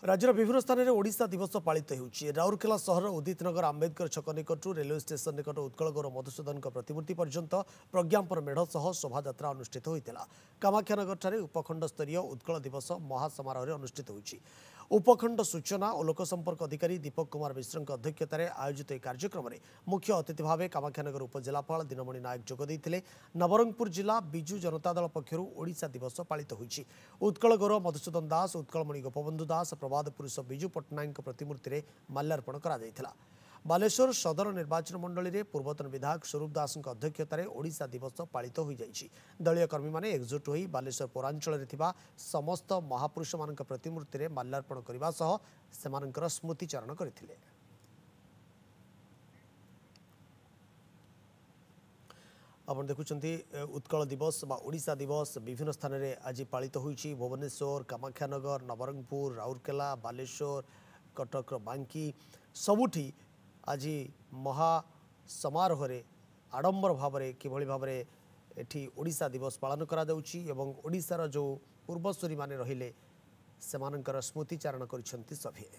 राज्यर विभिन्न स्थान में ओडिशा दिवस पालित होउछि। राउरकेला सहर उदित नगर आंबेडकर छक निकट रेलवे स्टेशन निकट उत्कल गौर मधुसूदन प्रतिमूर्ति पर्यंत प्रज्ञापन मेढ़ सह शोभायात्रा अनुष्ठित होता। कामाख्यानगर उपखंड स्तरीय उत्कल दिवस महासमारोह अनुष्ठित होइछि। उपखंड सूचना और लोकसंपर्क अधिकारी दीपक कुमार मिश्र अध्यक्षतार आयोजित यह कार्यक्रम में मुख्य अतिथि भाव कामाख्यानगर उपजिलापाल दिनमणि नायक जोगदेइथिले। नवरंगपुर जिला बिजु जनता दल पक्षरु ओडिशा दिवस पालित होइछि। उत्कल गौर मधुसूदन दास, उत्कलमणि गोपबंधु दास, प्रवाद पुरुष बिजु पट्टनायक प्रतिमूर्ति में माल्यार्पण करा। बालेश्वर सदर निर्वाचन मंडली में पूर्वतन विधायक स्वरूप दास अध्यक्षतार ओडिशा दिवस पालित हो जाइछि। दलीय कर्मी माने एकजुट होई बालेश्वर पौरांचल में थिबा समस्त महापुरुष मान प्रतिमूर्ति में माल्यार्पण करने सह सेमानंकर स्मृतिचारण करथिले। आपण देखुचंती उत्कल दिवस बा ओडिशा दिवस विभिन्न स्थान में आज पालित होइछि। भुवनेश्वर, कामाख्यानगर, नवरंगपुर, राउरकेला, बालेश्वर, कटक, बांकी सबुठी आज महासमारोह आडंबर भाव किभली भाव एठी ओडिशा दिवस पालन करा जाउछि एवं ओडिशार जो पूर्वसूरी माने रहिले सेमानंकर स्मृतिचारण करिसेंति सभे।